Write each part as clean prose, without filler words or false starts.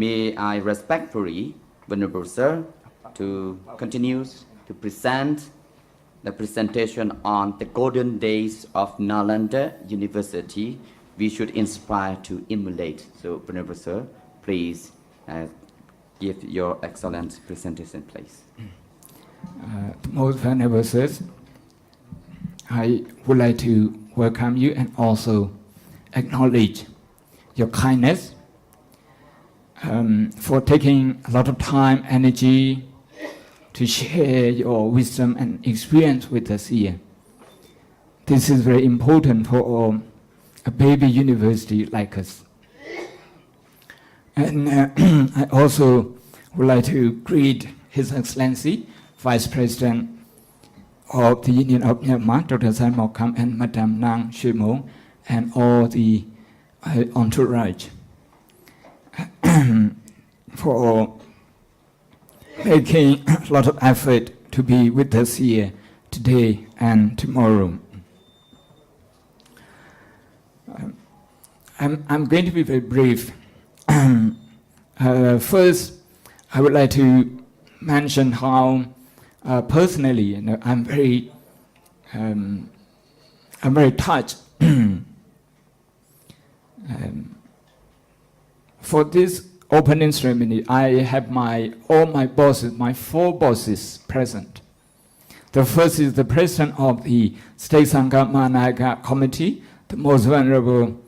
May I respectfully, Venerable Sir, to continue to present the presentation on the golden days of Nalanda University. We should inspire to emulate. So, Venerable Sir, please give your excellent presentation, please. Most Venerable Sirs, I would like to welcome you and also acknowledge your kindness for taking a lot of time, energy to share your wisdom and experience with us here. This is very important for a baby university like us. And I also would like to greet His Excellency, Vice President of the Union of Myanmar, Dr. San Mokam, and Madam Nang Shimo, and all the entourage for making a lot of effort to be with us here today and tomorrow. I'm going to be very brief. First, I would like to mention how personally, I'm very touched. For this opening ceremony, I have all my bosses, my 4 bosses present. The first is the president of the State Sangha Mahanaga Committee, the most venerable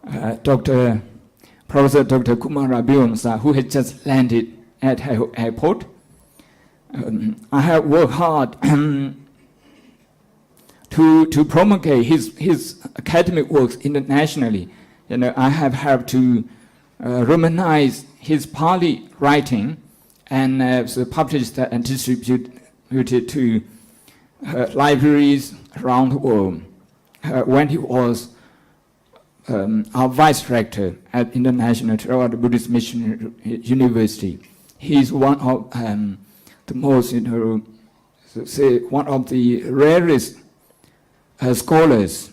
Prof.Dr. Kumara Byungsa, who has just landed at Haiho Airport. I have worked hard to promulgate his academic works internationally. I have helped to Romanize his Pali writing and so published and distributed to libraries around the world. When he was our vice rector at International Theravada Buddhist Mission University, he is one of the most, one of the rarest scholars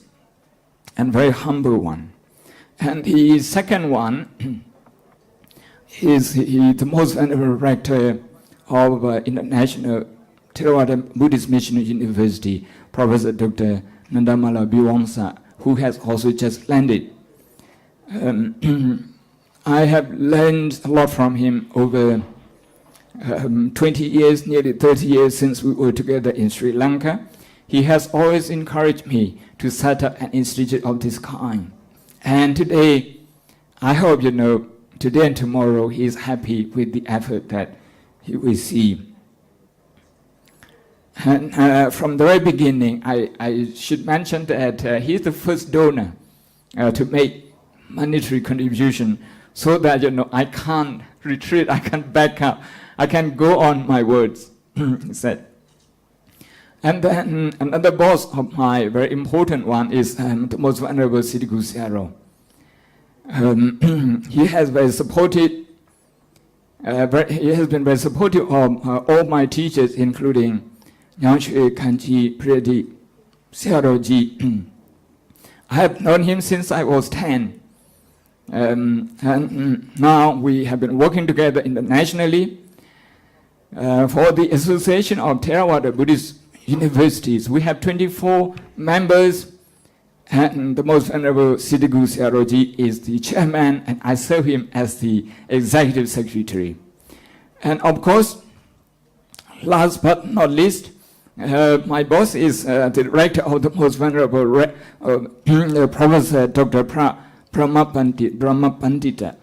and very humble one. And the second one is the most venerable rector of International Theravada Buddhist Mission University, Professor Dr. Nandamala, who has also just landed. I have learned a lot from him over 20 years, nearly 30 years since we were together in Sri Lanka. He has always encouraged me to set up an institute of this kind. And today, I hope today and tomorrow he is happy with the effort that he will see. And from the very beginning, I should mention that he is the first donor to make monetary contribution, so that I can't retreat, I can't back up, I can go on my words. He said. And then another boss of my very important one is the most venerable Siddhiku Sayadaw. He has been very supportive of all my teachers, including Nyangshui Kanji Priyadi Sayadaw. I have known him since I was 10. And now we have been working together internationally. For the Association of Theravada Buddhist Universities, we have 24 members, and the most venerable Siddhiku Sayadaw is the chairman, and I serve him as the executive secretary. And of course, last but not least, my boss is the director of the most venerable Professor Dr. Brahma Pandita,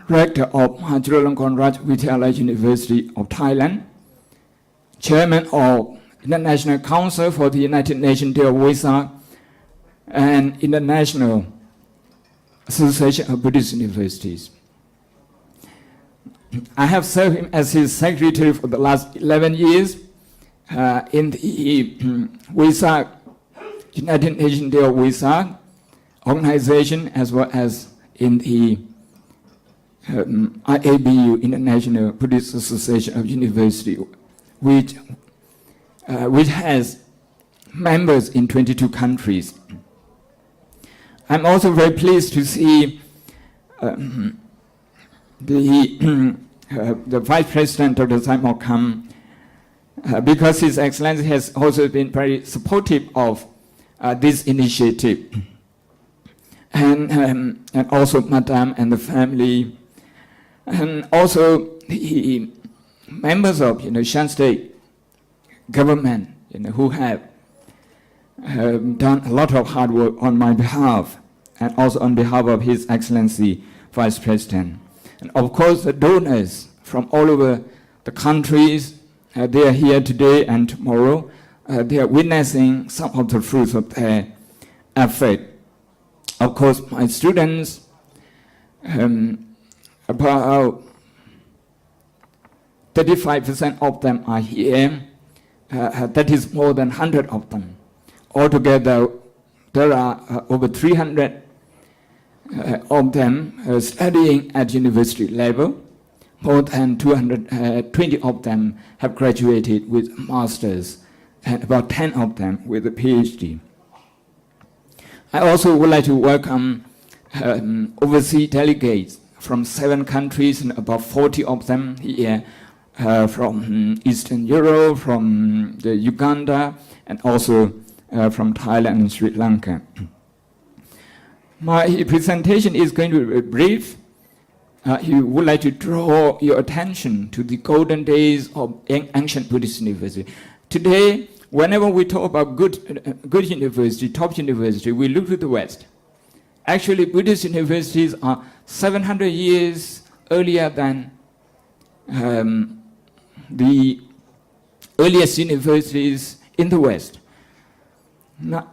rector of Chulalongkorn Raj Vidyalaya University of Thailand, chairman of International Council for the United Nations Day of Vesak, and International Association of Buddhist Universities. I have served him as his secretary for the last 11 years in the Vesak, United Nations Day of Vesak organization, as well as in the IABU, International Buddhist Association of University, which has members in 22 countries. I'm also very pleased to see the the Vice President Dr. Simon Kam, because His Excellency has also been very supportive of this initiative, and also Madame and the family, and also the members of Shan State government, who have done a lot of hard work on my behalf, and also on behalf of His Excellency Vice President. And of course, the donors from all over the countries, they are here today and tomorrow. They are witnessing some of the fruits of their effort. Of course, my students, about 35% of them are here. That is more than 100 of them. Altogether, there are over 300 of them studying at university level. More than 220 of them have graduated with masters, and about 10 of them with a PhD. I also would like to welcome overseas delegates from 7 countries, and about 40 of them here from Eastern Europe, from the Uganda, and also from Thailand and Sri Lanka. My presentation is going to be brief. I would like to draw your attention to the golden days of ancient Buddhist university. Today, whenever we talk about good university, top university, we look to the West. Actually, Buddhist universities are 700 years earlier than the earliest universities in the West. Now,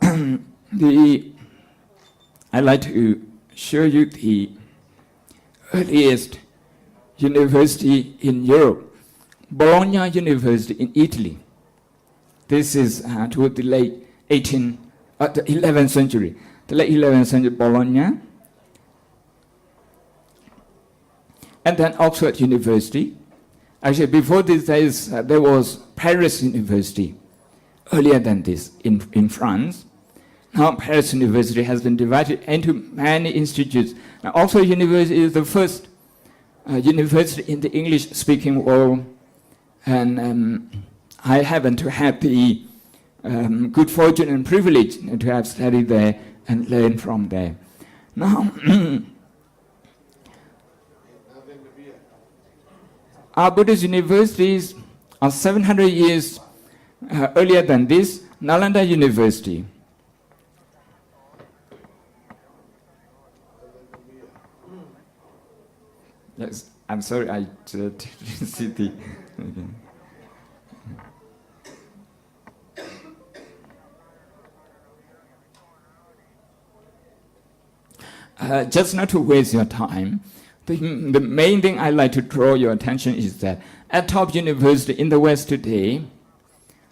I'd like to show you the earliest university in Europe, Bologna University in Italy. This is toward the late 11th century. The late 11th century, Bologna. And then Oxford University. Actually, before this, there was Paris University, earlier than this, in France. Now Paris University has been divided into many institutes. Now, Oxford University is the first university in the English-speaking world, and I happen to have the good fortune and privilege to have studied there and learned from there. Now, our Buddhist universities are 700 years earlier than this. Nalanda University. Yes, I'm sorry, I didn't see the... Okay. Just not to waste your time, the main thing I'd like to draw your attention is that at top university in the West today,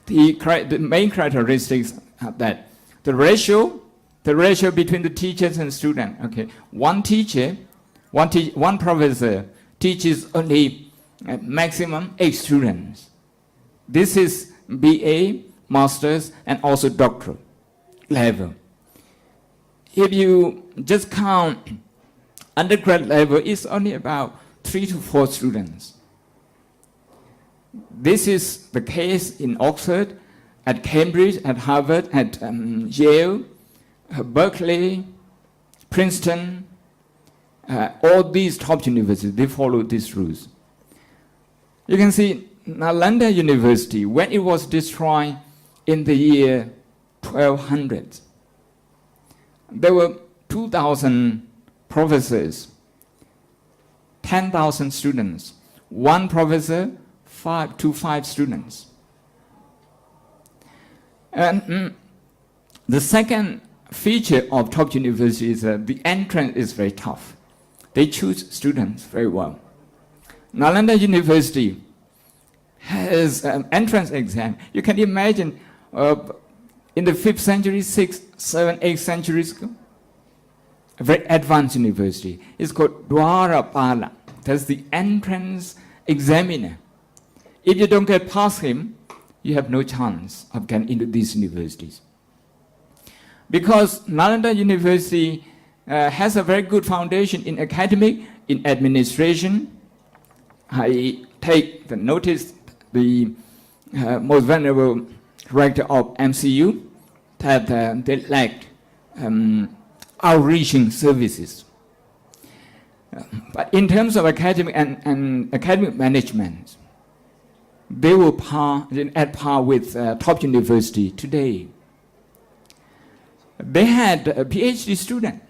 the main characteristics are that the ratio between the teachers and students, okay, one professor teaches only maximum 8 students. This is BA, Masters, and also doctoral level. If you just count undergrad level, it's only about 3 to 4 students. This is the case in Oxford, at Cambridge, at Harvard, at Yale, Berkeley, Princeton. All these top universities, they follow these rules. You can see Nalanda University, when it was destroyed in the year 1200, there were 2,000 professors, 10,000 students, 1 professor, 5 to 5 students. And the second feature of top university is that the entrance is very tough. They choose students very well. Nalanda University has an entrance exam. You can imagine in the 5th century, 6th, 7th, 8th centuries ago, a very advanced university. It's called Dwarapala. That's the entrance examiner. If you don't get past him, you have no chance of getting into these universities. Because Nalanda University has a very good foundation in academic in administration, I take the notice the most venerable rector of MCU that they lacked outreaching services. But in terms of academic and academic management, they were at par with top university today. They had a PhD student.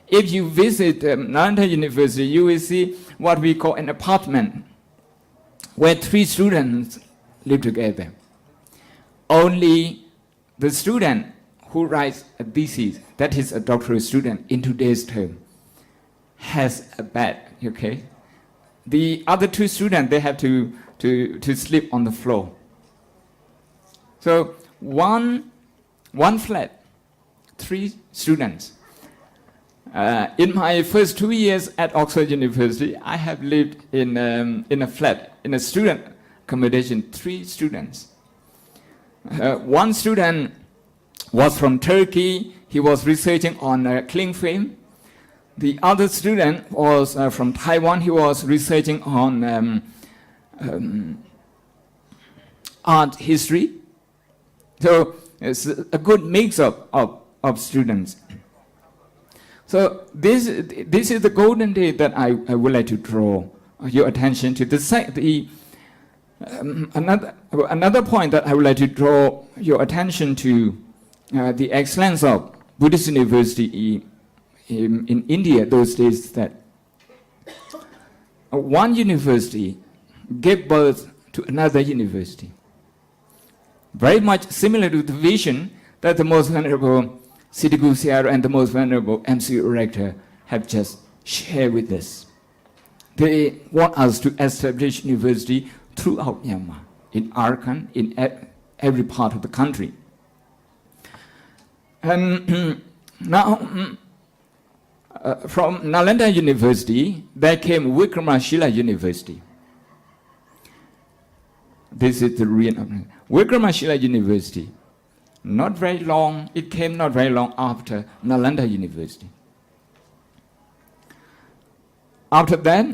If you visit Nalanda University, you will see what we call an apartment where 3 students live together. Only the student who writes a thesis, that is a doctoral student in today's term, has a bed, okay? The other 2 students, they have to sleep on the floor. So one flat, 3 students. In my first 2 years at Oxford University, I have lived in a flat, in a student accommodation, 3 students. One student was from Turkey. He was researching on cling film. The other student was from Taiwan. He was researching on art history. So it's a good mix of students. So this is the golden day that I would like to draw your attention to. Another point that I would like to draw your attention to the excellence of Buddhist university in India those days, that one university gave birth to another university. Very much similar to the vision that the most venerable Siddhi Sayadaw and the most venerable MC Rector have just shared with us. They want us to establish university throughout Myanmar, in Arakan, in every part of the country. And now, from Nalanda University, there came Wickramasila University. This is the real Wickramasila University. Not very long, it came not very long after Nalanda University. After that,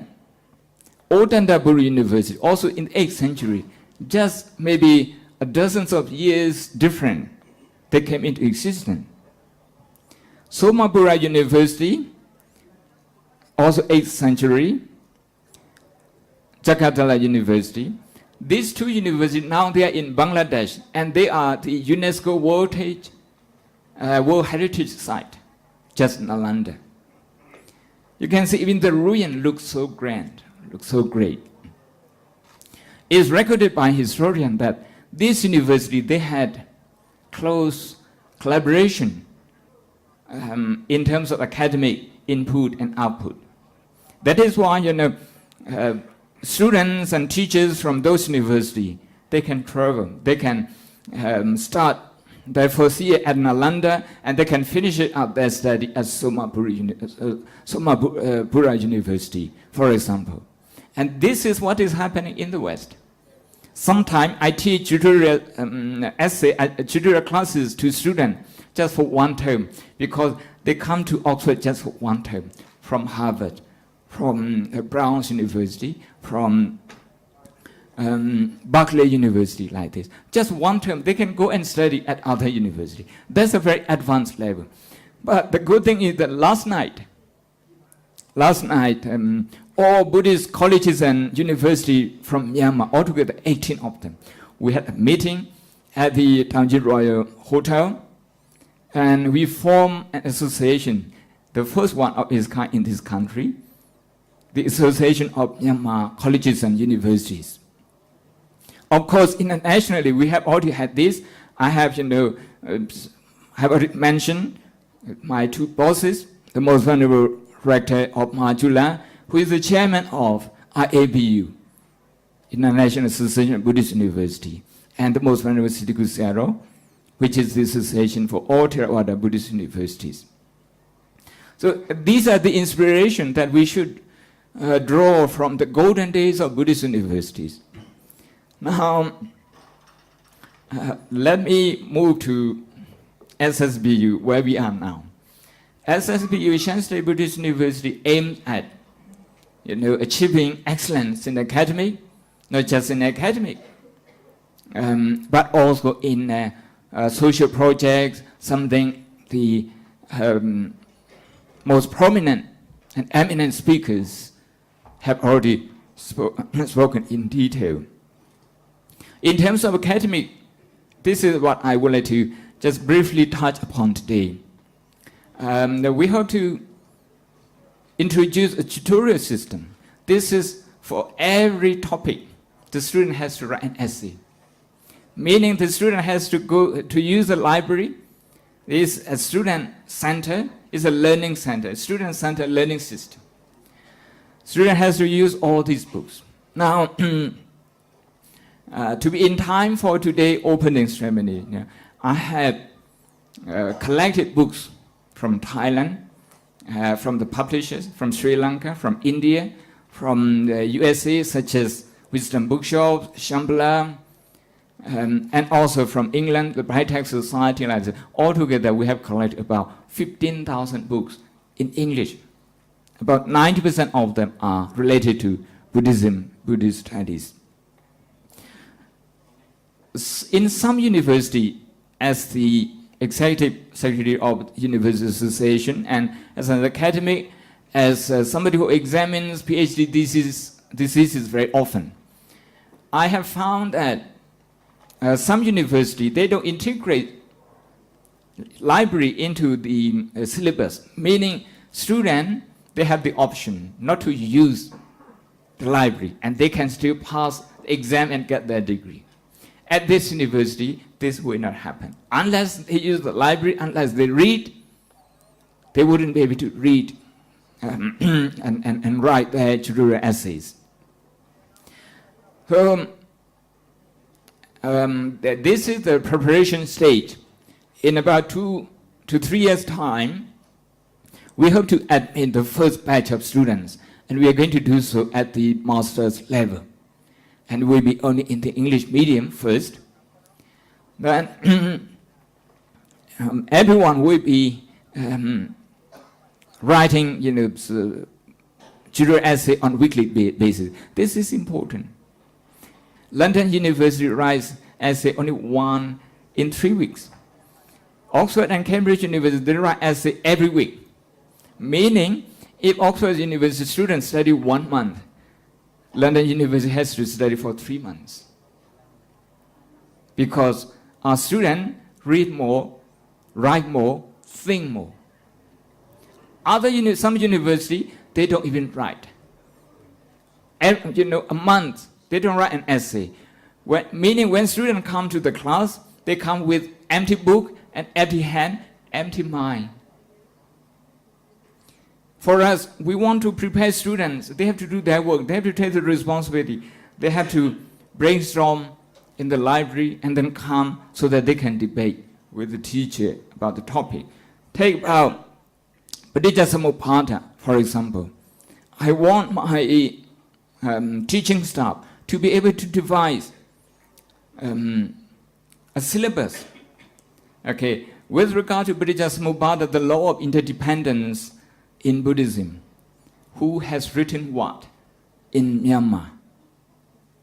Otandaburi University, also in the 8th century, just maybe dozens of years different, they came into existence. Somapura University, also 8th century, Jakarta University. These 2 universities, now they are in Bangladesh, and they are the UNESCO World Heritage Site, just Nalanda. You can see even the ruin looks so grand, looks so great. It is recorded by historians that this university, they had close collaboration in terms of academic input and output. That is why, students and teachers from those universities, they can travel, they can start their first year at Nalanda, and they can finish it up their study at Somapura University, for example. And this is what is happening in the West. Sometimes I teach tutorial tutorial classes to students just for 1 term, because they come to Oxford just for 1 term, from Harvard, from Brown's University, from Berkeley University, like this. Just 1 term, they can go and study at other university. That's a very advanced level. But the good thing is that last night, all Buddhist colleges and universities from Myanmar, altogether 18 of them, we had a meeting at the Taunggyi Royal Hotel, and we formed an association, the first one of its kind in this country, the Association of Myanmar Colleges and Universities. Of course, internationally, we have already had this. I have, have already mentioned my 2 bosses, the most venerable rector of Majula, who is the chairman of IABU, International Association of Buddhist University, and the most venerable Siddhi Sayadaw, which is the Association for all Theravada Buddhist Universities. So these are the inspiration that we should draw from the golden days of Buddhist universities. Now, let me move to SSBU, where we are now. SSBU, Shan State Buddhist University, aims at achieving excellence in academic, not just in academic, but also in social projects, something the most prominent and eminent speakers have already spoken in detail. In terms of academic, this is what I would like to just briefly touch upon today. We have to introduce a tutorial system. This is for every topic. The student has to write an essay, meaning the student has to go to use the library. This is a student center, is a learning center, student center learning system. Student has to use all these books. Now, to be in time for today's opening ceremony, I have collected books from Thailand, from the publishers, from Sri Lanka, from India, from the USA, such as Wisdom Bookshop, Shambhala, and also from England, the Bright Text Society. Like that. Altogether, we have collected about 15,000 books in English. About 90% of them are related to Buddhism, Buddhist studies. In some university, as the executive secretary of the University Association and as an academic, as somebody who examines PhD theses very often, I have found that some university, they don't integrate library into the syllabus, meaning students, they have the option not to use the library and they can still pass the exam and get their degree. At this university, this will not happen. Unless they use the library, unless they read, they wouldn't be able to read and write their tutorial essays. So, this is the preparation stage. In about 2 to 3 years' time, we hope to admit the first batch of students, and we are going to do so at the master's level. And we'll be only in the English medium first. Then everyone will be writing, tutorial essay on weekly basis. This is important. London University writes essay only 1 in 3 weeks. Oxford and Cambridge University, they write essay every week. Meaning, if Oxford University students study 1 month, London University has to study for 3 months. Because our students read more, write more, think more. Some university, they don't even write. A month, they don't write an essay. Meaning when students come to the class, they come with empty book and empty hand, empty mind. For us, we want to prepare students. They have to do their work. They have to take the responsibility. They have to brainstorm in the library and then come so that they can debate with the teacher about the topic. Take about Buddhism, for example. I want my teaching staff to be able to devise a syllabus. Okay, with regard to Buddhism, the law of interdependence in Buddhism, who has written what? In Myanmar,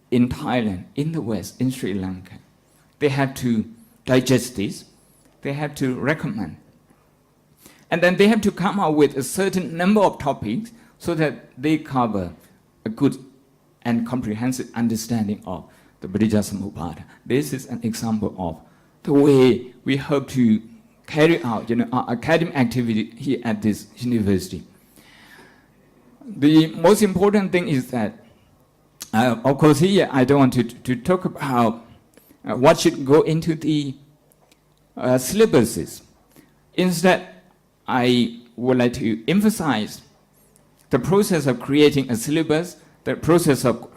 in Thailand, in the West, in Sri Lanka. They have to digest this. They have to recommend. And then they have to come up with a certain number of topics so that they cover a good and comprehensive understanding of the Buddhism. This is an example of the way we hope to carry out our academic activity here at this university. The most important thing is that, of course here I don't want to talk about what should go into the syllabuses. Instead, I would like to emphasize the process of creating a syllabus, the process of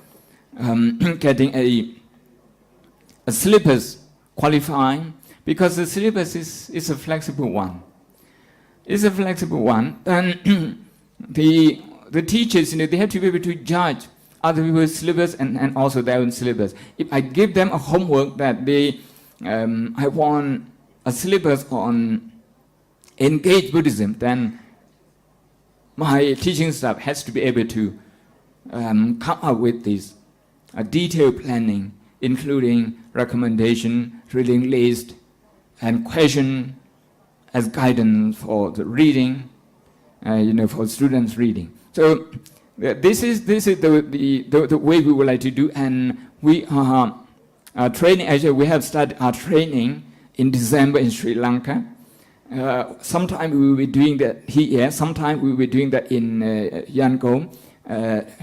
getting a syllabus qualifying, because the syllabus is a flexible one. It's a flexible one, and the teachers, they have to be able to judge other people's syllabus and also their own syllabus. If I give them a homework that I want a syllabus on engaged Buddhism, then my teaching staff has to be able to come up with this detailed planning, including recommendation, reading list, and question as guidance for the reading, for students reading. So this is the way we would like to do, and we are training. Actually, we have started our training in December in Sri Lanka. Sometime we will be doing that here. Sometime we will be doing that in Yangon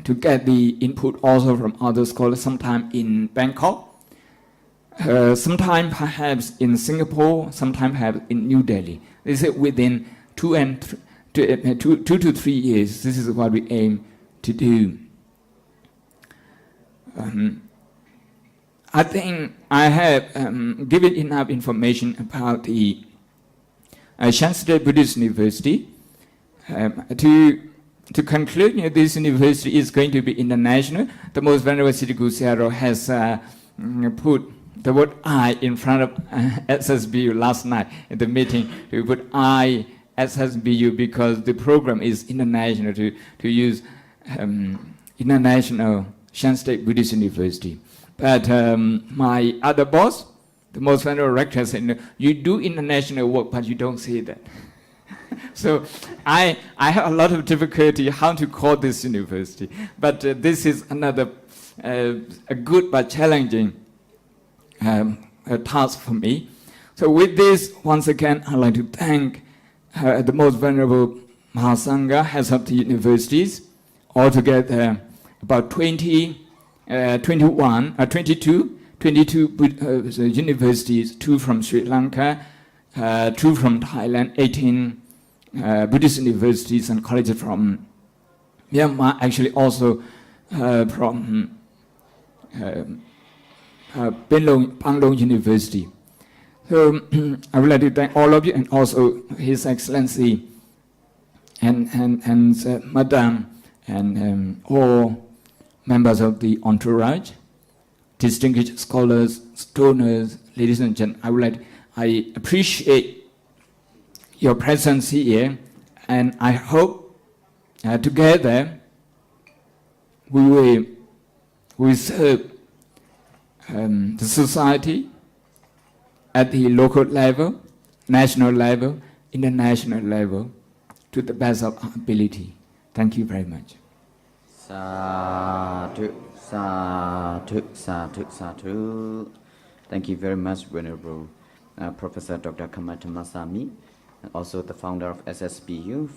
to get the input also from other scholars. Sometime in Bangkok. Sometime perhaps in Singapore. Sometime perhaps in New Delhi. This is within 2 to 3 years. This is what we aim to do. I think I have given enough information about the Shan State Buddhist University. To conclude, this university is going to be international. The Most Venerable Siddhi Sayadaw has put the word I in front of SSBU last night at the meeting. We put I SSBU because the program is international, to use international Shan State Buddhist University. But my other boss, the Most Venerable Rector, said, you do international work, but you don't say that. So I have a lot of difficulty how to call this university. But this is another a good but challenging task for me. So with this, once again, I'd like to thank the Most Venerable Mahasangha, heads of the universities, altogether about 22 universities, 2 from Sri Lanka, 2 from Thailand, 18 Buddhist universities and colleges from Myanmar, actually also from Panglong University. So I would like to thank all of you, and also His Excellency and Madam and all members of the entourage, distinguished scholars, donors, ladies and gentlemen. I appreciate your presence here, and I hope together we will serve the society at the local level, national level, international level, to the best of our ability. Thank you very much. Sadhu, sadhu, sadhu, sadhu. Thank you very much, Venerable Professor Dr. Dhammasami, and also the founder of SSBU.